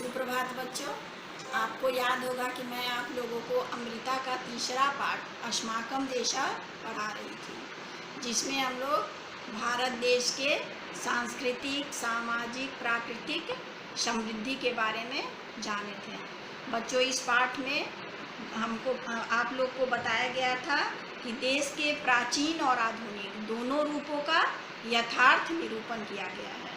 सुप्रभात बच्चों। आपको याद होगा कि मैं आप लोगों को अमृता का तीसरा पाठ अस्माकं देशः पढ़ा रही थी, जिसमें हम लोग भारत देश के सांस्कृतिक, सामाजिक, प्राकृतिक समृद्धि के बारे में जाने थे। बच्चों, इस पाठ में हमको आप लोग को बताया गया था कि देश के प्राचीन और आधुनिक दोनों रूपों का यथार्थ निरूपण किया गया है।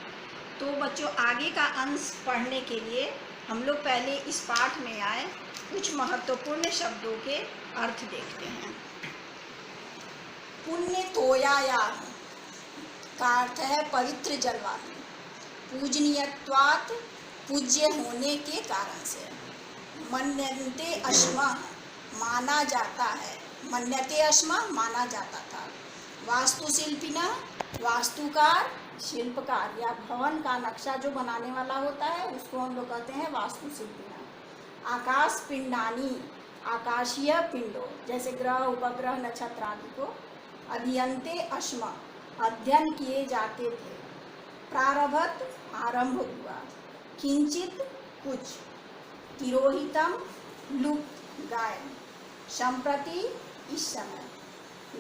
तो बच्चों, आगे का अंश पढ़ने के लिए हम लोग पहले इस पाठ में आए कुछ महत्वपूर्ण शब्दों के अर्थ देखते हैं। पुण्य तोयायाम का अर्थ है पवित्र जलवायु, पूजनीयत्वात् पूज्य होने के कारण से। मन्यन्ते अश्मा माना जाता है, मन्यते अश्मा माना जाता था। वास्तुशिल्पिना वास्तुकार, शिल्पकार या भवन का नक्शा जो बनाने वाला होता है उसको हम लोग कहते हैं वास्तुशिल्पिना। आकाश पिंडानी आकाशीय पिंडों जैसे ग्रह, उपग्रह, नक्षत्र आदि को अध्ययन्ते अश्मा अध्ययन किए जाते थे। प्रारभत आरंभ हुआ, किंचित कुछ, तिरोहितम लुप्त गायन, संप्रति इस समय,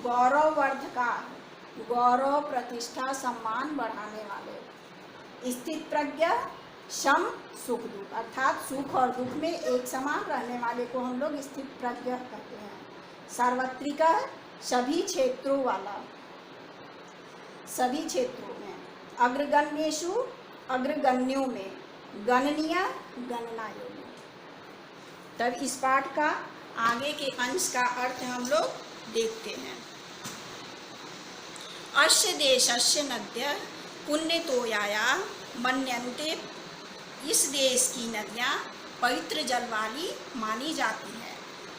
गौरववर्धका गौरव, प्रतिष्ठा, सम्मान बढ़ाने वाले। स्थित प्रज्ञ सम सुख दुख अर्थात सुख और दुख में एक समान रहने वाले को हम लोग स्थित प्रज्ञ कहते हैं। सार्वत्रिक सभी क्षेत्रों वाला, सभी क्षेत्रों में। अग्रगण्येषु अग्रगण्यों में, गणनीय गणना योग्य। तब इस पाठ का आगे के अंश का अर्थ हम लोग देखते हैं। अस्य देशस्य नद्यः पुण्यतोयाया मन्यन्ते, इस देश की नदियाँ पवित्र जल वाली मानी जाती है।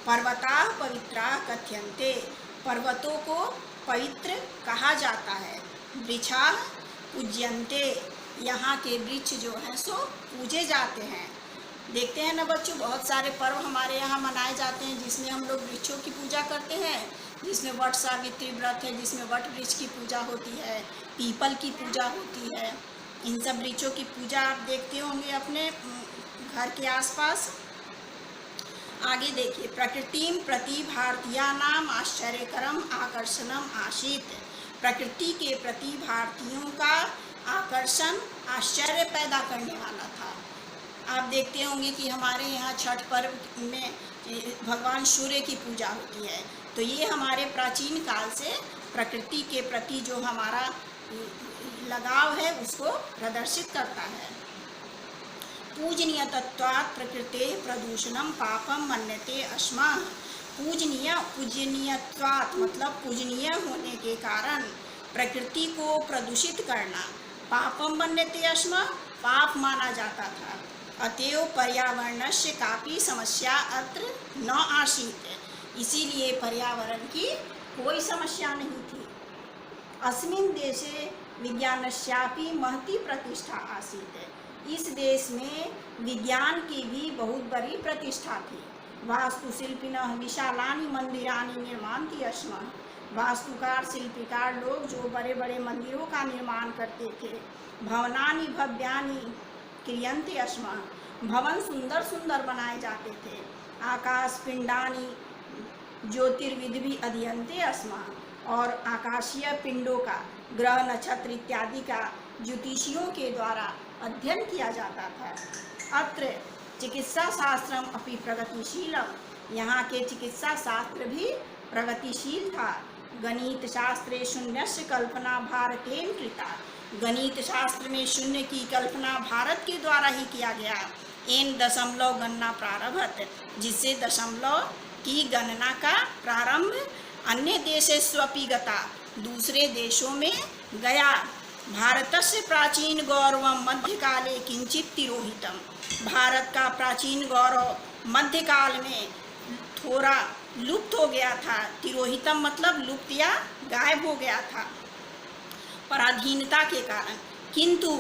पर्वताः पवित्राः कथ्यन्ते, पर्वतों को पवित्र कहा जाता है। वृक्षाः पूज्यन्ते, यहाँ के वृक्ष जो हैं सो पूजे जाते हैं। देखते हैं ना बच्चों, बहुत सारे पर्व हमारे यहाँ मनाए जाते हैं जिसमें हम लोग वृक्षों की पूजा करते हैं, जिसमें वट सावित्री व्रत है, जिसमें वट वृक्ष की पूजा होती है, पीपल की पूजा होती है। इन सब वृक्षों की पूजा आप देखते होंगे अपने घर के आसपास। आगे देखिए, प्रकृतिम प्रति भारतीयानाम आश्चर्यकरम आकर्षणम आसीत्, प्रकृति के प्रति भारतीयों का आकर्षण, आश्चर्य पैदा करने वाला था। आप देखते होंगे कि हमारे यहाँ छठ पर्व में भगवान सूर्य की पूजा होती है, तो ये हमारे प्राचीन काल से प्रकृति के प्रति जो हमारा लगाव है उसको प्रदर्शित करता है। पूजनीय तत्वात् प्रकृते प्रदूषणम पापम मन्यते अस्मा, पूजनीयत्वात् मतलब पूजनीय होने के कारण प्रकृति को प्रदूषित करना, पापम मन्यते अस्मा पाप माना जाता था। अतएव पर्यावरणस्य कापि समस्या अत्र न आसीत्, इसीलिए पर्यावरण की कोई समस्या नहीं थी। अस्मिन् देशे विज्ञानस्यापि महती प्रतिष्ठा आसीत्, इस देश में विज्ञान की भी बहुत बड़ी प्रतिष्ठा थी। वास्तुशिल्पिनः विशालानि मन्दिराणि निर्मान्ति अस्म, वास्तुकार, शिल्पीकार लोग जो बड़े बड़े मंदिरों का निर्माण करते थे। भवनानि भव्यानि क्रियन्ते अस्म, भवन सुंदर सुंदर बनाए जाते थे। आकाश पिंडानी ज्योतिर्विधि अध्ययन्ते अस्म, और आकाशीय पिंडों का, ग्रह, नक्षत्र इत्यादि का ज्योतिषियों के द्वारा अध्ययन किया जाता था। अत्र चिकित्सा शास्त्रम अपि प्रगतिशीलम, यहाँ के चिकित्सा शास्त्र भी प्रगतिशील था। गणित शास्त्रे शून्यस्य कल्पना भारतेन कृता, गणित शास्त्र में शून्य की कल्पना भारत के द्वारा ही किया गया। एन दशमलव गणना प्रारभत, जिससे दशमलव की गणना का प्रारंभ अन्य देशेष्वपि गता, दूसरे देशों में गया। भारतस्य प्राचीन गौरवम मध्यकाले किंचित तिरोहितम, भारत का प्राचीन गौरव मध्यकाल में थोड़ा लुप्त हो गया था। तिरोहितम मतलब लुप्त या गायब हो गया था पराधीनता के कारण। किंतु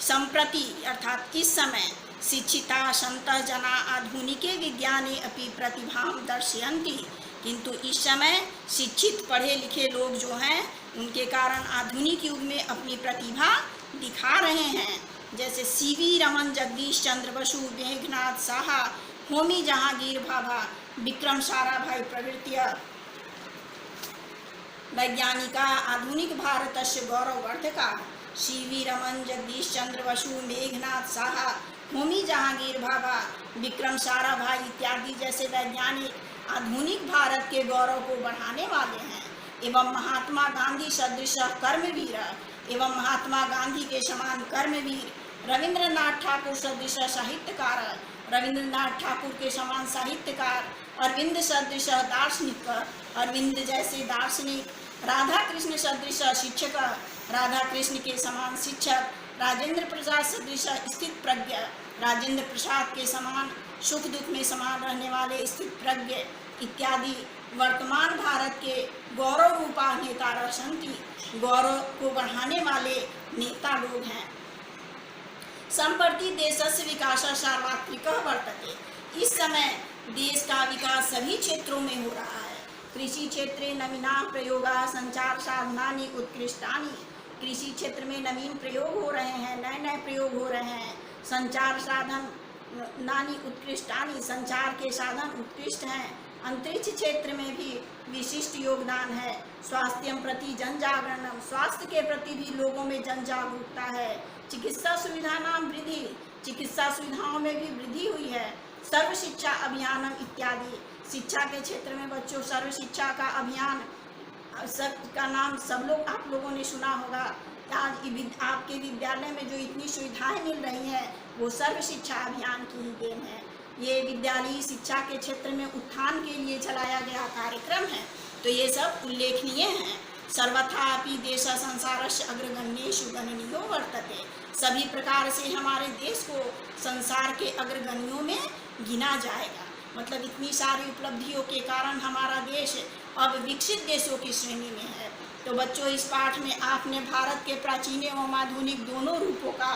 संप्रति अर्थात इस समय, शिक्षिता सन्तः जना आधुनिके विज्ञाने अपि प्रतिभां दर्शयन्ति, किंतु इस समय शिक्षित पढ़े लिखे लोग जो हैं उनके कारण आधुनिक युग में अपनी प्रतिभा दिखा रहे हैं। जैसे सीवी रमन, जगदीश चंद्र बसु, मेघनाथ साहा, होमी जहांगीर भाभा, विक्रम साराभाई प्रभृति वैज्ञानिका आधुनिक भारतस्य गौरववर्धका। सीवी रमन, जगदीश चंद्र बसु, मेघनाथ साहा, होमी जहांगीर भाभा, विक्रम साराभाई इत्यादि जैसे वैज्ञानिक आधुनिक भारत के गौरव को बढ़ाने वाले हैं एवं महात्मा गांधी सदृश कर्मवीर एवं महात्मा गांधी के समान कर्मवीर, रविंद्रनाथ ठाकुर सदृश साहित्यकार, रविंद्रनाथ ठाकुर के समान साहित्यकार, अरविंद सदृश दार्शनिक, अरविंद जैसे दार्शनिक, राधा कृष्ण सदृश शिक्षक, राधा कृष्ण के समान शिक्षक, राजेंद्र प्रसाद सदृश स्थित प्रज्ञ, राजेंद्र प्रसाद के समान सुख दुख में समान रहने वाले स्थित प्रज्ञ इत्यादि वर्तमान भारत के गौरव रूपा नेता रसंती, गौरव को बढ़ाने वाले नेता लोग हैं। संप्रति देशस्य विकासः सार्वत्रिकः वर्तते। इस समय देश का विकास सभी क्षेत्रों में हो रहा है। कृषि क्षेत्रे नवीनाः प्रयोगाः संचार साधनानि उत्कृष्टानि। कृषि क्षेत्र में नवीन प्रयोग हो रहे हैं, नए नए प्रयोग हो रहे हैं। संचार साधन नानी उत्कृष्टानि, संचार के साधन उत्कृष्ट हैं। अंतरिक्ष क्षेत्र में भी विशिष्ट योगदान है। स्वास्थ्यम प्रति जन जागरणम, स्वास्थ्य के प्रति भी लोगों में जन जागरूकता है। चिकित्सा सुविधा नाम वृद्धि, चिकित्सा सुविधाओं में भी वृद्धि हुई है। सर्व शिक्षा अभियानम इत्यादि, शिक्षा के क्षेत्र में बच्चों सर्व शिक्षा का अभियान सब का नाम सब लोग आप लोगों ने सुना होगा। आज आपके विद्यालय में जो इतनी सुविधाएं मिल रही हैं वो सर्व शिक्षा अभियान की ही देन है। ये विद्यालयी शिक्षा के क्षेत्र में उत्थान के लिए चलाया गया कार्यक्रम है। तो ये सब उल्लेखनीय हैं। सर्वथापि देश संसारस्य अग्रगण्येषु गणनीयो वर्तते। सभी प्रकार से हमारे देश को संसार के अग्रगण्यों में गिना जाएगा। मतलब इतनी सारी उपलब्धियों के कारण हमारा देश अब विकसित देशों की श्रेणी में है। तो बच्चों, इस पाठ में आपने भारत के प्राचीन एवं आधुनिक दोनों रूपों का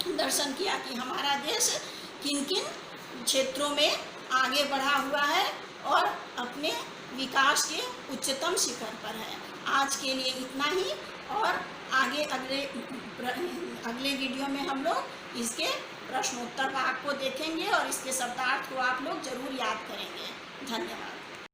दर्शन किया कि हमारा देश किन किन क्षेत्रों में आगे बढ़ा हुआ है और अपने विकास के उच्चतम शिखर पर है। आज के लिए इतना ही, और आगे अगले वीडियो में हम लोग इसके प्रश्नोत्तर भाग को देखेंगे और इसके शब्दार्थ को आप लोग जरूर याद करेंगे। धन्यवाद।